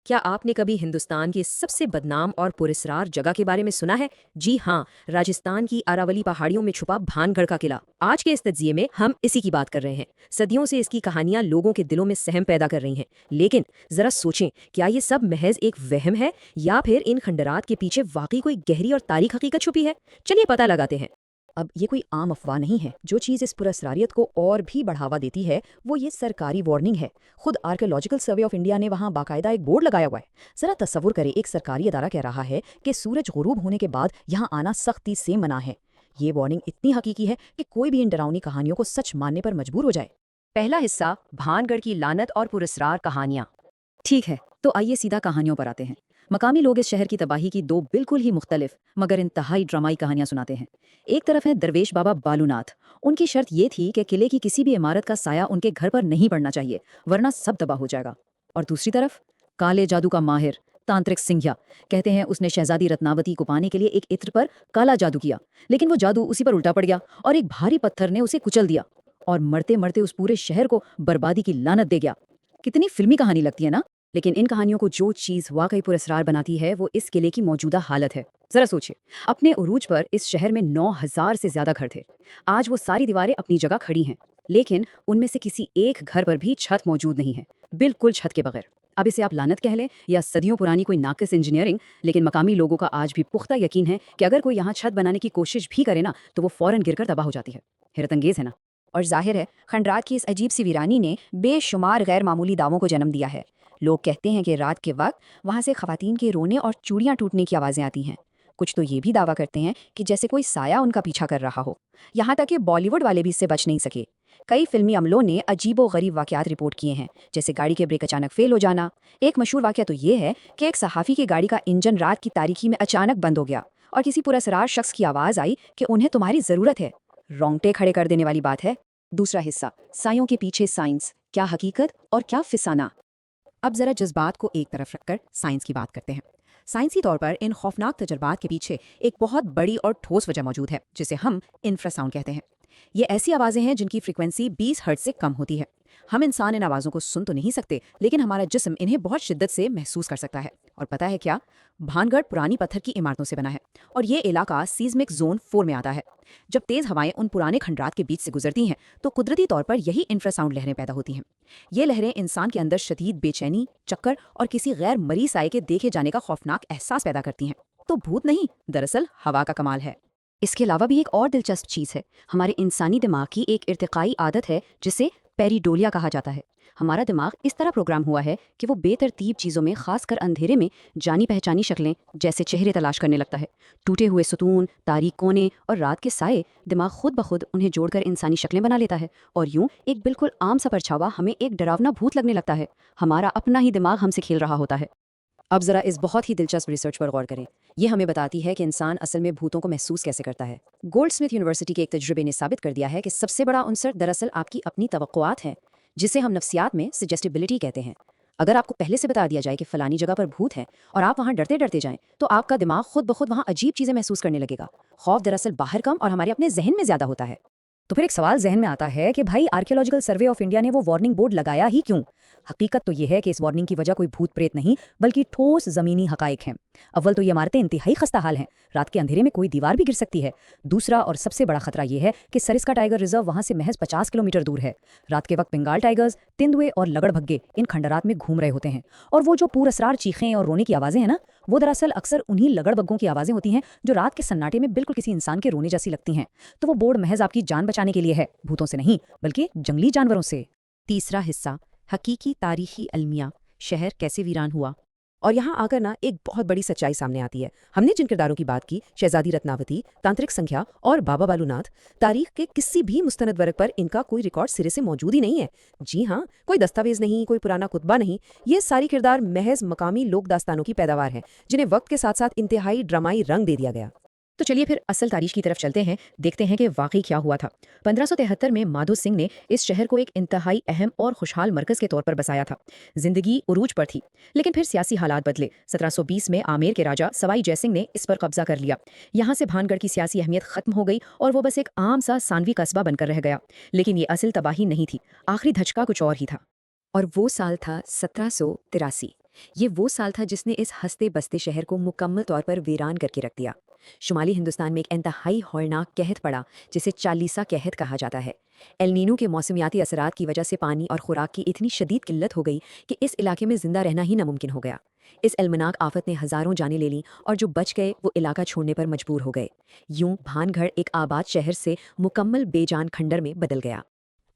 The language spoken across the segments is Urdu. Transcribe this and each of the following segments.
کیا آپ نے کبھی ہندوستان کی سب سے بدنام اور پراسرار جگہ کے بارے میں سنا ہے؟ جی ہاں، راجستھان کی اراولی پہاڑیوں میں چھپا بھان گڑھ کا قلعہ۔ آج کے اس تجزیے میں ہم اسی کی بات کر رہے ہیں۔ صدیوں سے اس کی کہانیاں لوگوں کے دلوں میں سہم پیدا کر رہی ہیں، لیکن ذرا سوچیں، کیا یہ سب محض ایک وہم ہے یا پھر ان کھنڈرات کے پیچھے واقعی کوئی گہری اور تاریخی حقیقت چھپی ہے؟ چلیے پتہ لگاتے ہیں۔ اب یہ کوئی عام افواہ نہیں ہے۔ جو چیز اس پراسراریت کو اور بھی بڑھاوا دیتی ہے وہ یہ سرکاری وارننگ ہے۔ خود آرکیولوجیکل سروے آف انڈیا نے وہاں باقاعدہ ایک بورڈ لگایا ہوا ہے۔ ذرا تصور کریں، ایک سرکاری ادارہ کہہ رہا ہے کہ سورج غروب ہونے کے بعد یہاں آنا سختی سے منع ہے۔ یہ وارننگ اتنی حقیقی ہے کہ کوئی بھی ان ڈراؤنی کہانیوں کو سچ ماننے پر مجبور ہو جائے۔ پہلا حصہ، بھان گڑھ کی لعنت اور پراسرار کہانیاں۔ ٹھیک ہے، تو آئیے سیدھا کہانیوں پر آتے ہیں۔ مقامی لوگ اس شہر کی تباہی کی دو بالکل ہی مختلف مگر انتہائی ڈرامائی کہانیاں سناتے ہیں۔ ایک طرف ہے درویش بابا بالو ناتھ۔ ان کی شرط یہ تھی کہ قلعے کی کسی بھی عمارت کا سایہ ان کے گھر پر نہیں پڑنا چاہیے، ورنہ سب تباہ ہو جائے گا۔ اور دوسری طرف کالے جادو کا ماہر تانترک سنگھیا، کہتے ہیں اس نے شہزادی رتناوتی کو پانے کے لیے ایک عطر پر کالا جادو کیا، لیکن وہ جادو اسی پر الٹا پڑ گیا اور ایک بھاری پتھر نے اسے کچل دیا اور مرتے مرتے اس پورے شہر کو بربادی کی لعنت دے گیا۔ کتنی فلمی کہانی لگتی ہے نا؟ لیکن ان کہانیوں کو جو چیز واقعی پراسرار بناتی ہے وہ اس قلعے کی موجودہ حالت ہے۔ ذرا سوچیں، اپنے عروج پر اس شہر میں 9,000 سے زیادہ گھر تھے۔ آج وہ ساری دیواریں اپنی جگہ کھڑی ہیں، لیکن ان میں سے کسی ایک گھر پر بھی چھت موجود نہیں ہے، بالکل چھت کے بغیر۔ اب اسے آپ لعنت کہہ لیں یا صدیوں پرانی کوئی ناقص انجینئرنگ، لیکن مقامی لوگوں کا آج بھی پختہ یقین ہے کہ اگر کوئی یہاں چھت بنانے کی کوشش بھی کرے نا تو وہ فوراً گر کر تباہ ہو جاتی ہے۔ حیرت انگیز ہے نا؟ اور ظاہر ہے کھنڈرات کی اس عجیب سی ویرانی نے بے شمار غیر معمولی دعووں کو جنم دیا ہے۔ لوگ کہتے ہیں کہ رات کے وقت وہاں سے خواتین کے رونے اور چوڑیاں ٹوٹنے کی آوازیں آتی ہیں۔ کچھ تو یہ بھی دعویٰ کرتے ہیں کہ جیسے کوئی سایہ ان کا پیچھا کر رہا ہو۔ یہاں تک کہ بالی ووڈ والے بھی اس سے بچ نہیں سکے۔ کئی فلمی عملوں نے عجیب و غریب واقعات رپورٹ کیے ہیں، جیسے گاڑی کے بریک اچانک فیل ہو جانا۔ ایک مشہور واقعہ تو یہ ہے کہ ایک صحافی کی گاڑی کا انجن رات کی تاریکی میں اچانک بند ہو گیا اور کسی پراسرار شخص کی آواز آئی کہ انہیں تمہاری ضرورت ہے۔ رونگٹے کھڑے کر دینے والی بات ہے۔ دوسرا حصہ، سایوں کے پیچھے سائنس، کیا حقیقت اور کیا فسانہ۔ اب ذرا جذبات کو ایک طرف رکھ کر سائنس کی بات کرتے ہیں۔ سائنسی طور پر ان خوفناک تجربات کے پیچھے ایک بہت بڑی اور ٹھوس وجہ موجود ہے، جسے ہم انفرا ساؤنڈ کہتے ہیں۔ یہ ایسی آوازیں ہیں جن کی فریکوینسی 20 ہرٹز سے کم ہوتی ہے۔ ہم انسان ان آوازوں کو سن تو نہیں سکتے، لیکن ہمارا جسم انہیں بہت شدت سے محسوس کر سکتا ہے۔ اور پتہ ہے کیا؟ بھان گڑھ پرانی پتھر کی عمارتوں سے بنا ہے اور یہ علاقہ سیزمک زون 4 میں آتا ہے۔ جب تیز ہوائیں ان پرانے کھنڈرات کے بیچ سے گزرتی ہیں تو قدرتی طور پر یہی انفرا ساؤنڈ لہریں پیدا ہوتی ہیں۔ یہ لہریں انسان کے اندر شدید بے چینی، چکر اور کسی غیر مرئی سائے کے دیکھے جانے کا خوفناک احساس پیدا کرتی ہیں۔ تو بھوت نہیں، دراصل ہوا کا کمال ہے۔ اس کے علاوہ بھی ایک اور دلچسپ چیز ہے، ہمارے انسانی دماغ کی ایک ارتقائی عادت ہے جسے پیریڈولیا کہا جاتا ہے۔ ہمارا دماغ اس طرح پروگرام ہوا ہے کہ وہ بے ترتیب چیزوں میں، خاص کر اندھیرے میں، جانی پہچانی شکلیں جیسے چہرے تلاش کرنے لگتا ہے۔ ٹوٹے ہوئے ستون، تاریک کونے اور رات کے سائے، دماغ خود بخود انہیں جوڑ کر انسانی شکلیں بنا لیتا ہے، اور یوں ایک بالکل عام سا پرچھاوا ہمیں ایک ڈراونا بھوت لگنے لگتا ہے۔ ہمارا اپنا ہی دماغ ہم سے کھیل رہا ہوتا ہے۔ اب ذرا اس بہت ہی دلچسپ ریسرچ پر غور کریں۔ یہ ہمیں بتاتی ہے کہ انسان اصل میں بھوتوں کو محسوس کیسے کرتا ہے۔ گولڈ سمتھ یونیورسٹی کے ایک تجربے نے ثابت کر دیا ہے کہ سب سے بڑا عنصر دراصل آپ کی اپنی توقعات ہیں، جسے ہم نفسیات میں سجیسٹیبلٹی کہتے ہیں۔ اگر آپ کو پہلے سے بتا دیا جائے کہ فلانی جگہ پر بھوت ہے اور آپ وہاں ڈرتے ڈرتے جائیں تو آپ کا دماغ خود بخود وہاں عجیب چیزیں محسوس کرنے لگے گا۔ خوف دراصل باہر کم اور ہمارے اپنے ذہن میں زیادہ ہوتا ہے۔ تو پھر ایک سوال ذہن میں آتا ہے کہ بھائی، آرکیولوجیکل سروے آف انڈیا نے وہ وارننگ بورڈ لگایا ہی کیوں؟ حقیقت تو یہ ہے کہ اس وارننگ کی وجہ کوئی بھوت پریت نہیں بلکہ ٹھوس زمینی حقائق ہیں۔ اول تو یہ عمارتیں انتہائی خستہ حال ہیں، رات کے اندھیرے میں کوئی دیوار بھی گر سکتی ہے۔ دوسرا اور سب سے بڑا خطرہ یہ ہے کہ سرسکا ٹائیگر ریزرو وہاں سے محض 50 کلومیٹر دور ہے۔ رات کے وقت بنگال ٹائیگرز، تندوے اور لگڑ بھگے ان کھنڈرات میں گھوم رہے ہوتے ہیں، اور وہ جو پراسرار چیخیں اور رونے کی آوازیں ہیں نا، وہ دراصل اکثر انہی لگڑ بگوں کی آوازیں ہوتی ہیں جو رات کے سناٹے میں بالکل کسی انسان کے رونے جیسی لگتی ہیں۔ تو وہ بورڈ محض آپ کی جان بچانے کے لیے ہے، بھوتوں سے نہیں بلکہ جنگلی جانوروں سے۔ تیسرا حصہ، حقیقی تاریخی المیہ، شہر کیسے ویران ہوا۔ اور یہاں آ کر ایک بہت بڑی سچائی سامنے آتی ہے۔ ہم نے جن کرداروں کی بات کی، شہزادی رتناوتی، تانترک سنگھیا اور بابا بالو ناتھ، تاریخ کے کسی بھی مستند ورق پر ان کا کوئی ریکارڈ سرے سے موجود ہی نہیں ہے۔ جی ہاں، کوئی دستاویز نہیں، کوئی پرانا کتبہ نہیں۔ یہ ساری کردار محض مقامی لوک داستانوں کی پیداوار ہیں، جنہیں وقت کے ساتھ ساتھ انتہائی ڈرامائی رنگ دے دیا گیا۔ تو چلیے پھر اصل تاریخ کی طرف چلتے ہیں، دیکھتے ہیں کہ واقعی کیا ہوا تھا۔ 1573 میں مادھو سنگھ نے اس شہر کو ایک انتہائی اہم اور خوشحال مرکز کے طور پر بسایا تھا۔ زندگی عروج پر تھی، لیکن پھر سیاسی حالات بدلے۔ 1720 میں آمیر کے راجا سوائی جے سنگھ نے اس پر قبضہ کر لیا۔ یہاں سے بھان گڑھ کی سیاسی اہمیت ختم ہو گئی اور وہ بس ایک عام سا ثانوی قصبہ بن کر رہ گیا۔ لیکن یہ اصل تباہی نہیں تھی، آخری دھچکا کچھ اور ہی تھا۔ اور وہ سال تھا 1783۔ یہ وہ سال تھا جس نے اس ہنستے بستے شہر کو مکمل طور پر ویران کر کے رکھ دیا۔ شمالی ہندوستان میں ایک انتہائی ہولناک قحط پڑا جسے چالیسا قحط کہا جاتا ہے۔ ایل نینو کے موسمیاتی اثرات کی وجہ سے پانی اور خوراک کی اتنی شدید قلت ہو گئی کہ اس علاقے میں زندہ رہنا ہی ناممکن ہو گیا۔ اس المناک آفت نے ہزاروں جانیں لے لیں اور جو بچ گئے وہ علاقہ چھوڑنے پر مجبور ہو گئے۔ یوں بھان گھڑ ایک آباد شہر سے مکمل بے جان کھنڈر میں بدل گیا۔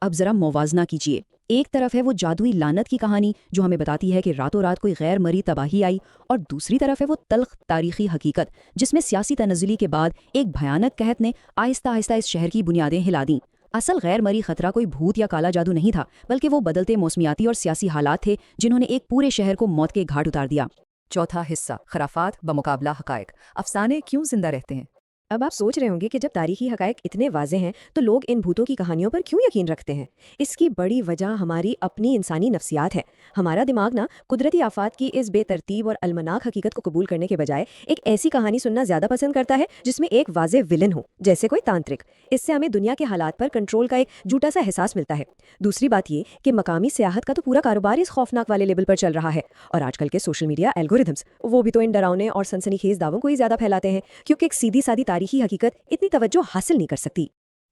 اب ذرا موازنہ کیجیے، ایک طرف ہے وہ جادوئی لعنت کی کہانی جو ہمیں بتاتی ہے کہ راتوں رات کوئی غیر مرئی تباہی آئی، اور دوسری طرف ہے وہ تلخ تاریخی حقیقت جس میں سیاسی تنزلی کے بعد ایک بھیانک قحط نے آہستہ آہستہ اس شہر کی بنیادیں ہلا دیں۔ اصل غیر مرئی خطرہ کوئی بھوت یا کالا جادو نہیں تھا، بلکہ وہ بدلتے موسمیاتی اور سیاسی حالات تھے جنہوں نے ایک پورے شہر کو موت کے گھاٹ اتار دیا۔ چوتھا حصہ، خرافات بمقابلہ حقائق، افسانے کیوں زندہ رہتے ہیں؟ اب آپ سوچ رہے ہوں گے کہ جب تاریخی حقائق اتنے واضح ہیں تو لوگ ان بھوتوں کی کہانیوں پر کیوں یقین رکھتے ہیں؟ اس کی بڑی وجہ ہماری اپنی انسانی نفسیات ہے۔ ہمارا دماغ نا قدرتی آفات کی اس بے ترتیب اور المناک حقیقت کو قبول کرنے کے بجائے ایک ایسی کہانی سننا زیادہ پسند کرتا ہے جس میں ایک واضح ولن ہو، جیسے کوئی تانترک۔ اس سے ہمیں دنیا کے حالات پر کنٹرول کا ایک جھوٹا سا احساس ملتا ہے۔ دوسری بات یہ کہ مقامی سیاحت کا تو پورا کاروبار اس خوفناک والے لیبل پر چل رہا ہے، اور آج کل کے سوشل میڈیا الگورتھمز وہ بھی تو ان ڈراؤنے اور سنسنی خیز دعووں کو ہی زیادہ پھیلاتے ہیں، کیونکہ ایک سیدھی سادی تاریخی حقیقت اتنی توجہ حاصل نہیں کر سکتی۔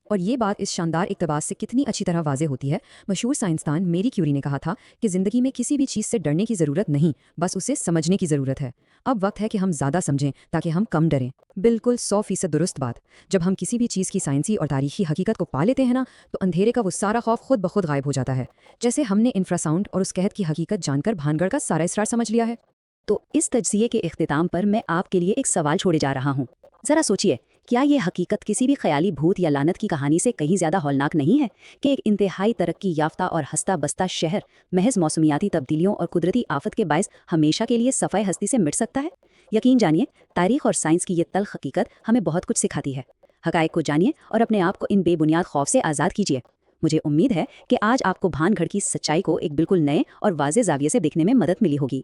اور یہ بات اس شاندار اقتباس سے کتنی اچھی طرح واضح ہوتی ہے۔ مشہور سائنسدان میری کیوری نے کہا تھا کہ زندگی میں کسی بھی چیز سے ڈرنے کی ضرورت نہیں، بس اسے سمجھنے کی ضرورت ہے۔ اب وقت ہے کہ ہم زیادہ سمجھیں تاکہ ہم کم ڈریں۔ بالکل 100% درست بات۔ جب ہم کسی بھی چیز کی سائنسی اور تاریخی حقیقت کو پا لیتے ہیں نا، تو اندھیرے کا وہ سارا خوف خود بخود غائب ہو جاتا ہے، جیسے ہم نے انفراساؤنڈ اور اس قحط کی حقیقت جان کر بھانگڑ کا سارا اسرار سمجھ لیا ہے۔ تو اس تجزیے کے اختتام پر میں آپ کے لیے ایک سوال چھوڑے جا رہا ہوں۔ ذرا سوچئے، کیا یہ حقیقت کسی بھی خیالی بھوت یا لعنت کی کہانی سے کہیں زیادہ ہولناک نہیں ہے کہ ایک انتہائی ترقی یافتہ اور ہستہ بستہ شہر محض موسمیاتی تبدیلیوں اور قدرتی آفت کے باعث ہمیشہ کے لیے صفحۂ ہستی سے مٹ سکتا ہے؟ یقین جانیے، تاریخ اور سائنس کی یہ تلخ حقیقت ہمیں بہت کچھ سکھاتی ہے۔ حقائق کو جانیے اور اپنے آپ کو ان بے بنیاد خوف سے آزاد کیجیے۔ مجھے امید ہے کہ آج آپ کو بھان گھڑ کی سچائی کو ایک بالکل نئے اور واضح زاویے سے دیکھنے میں مدد ملی ہوگی۔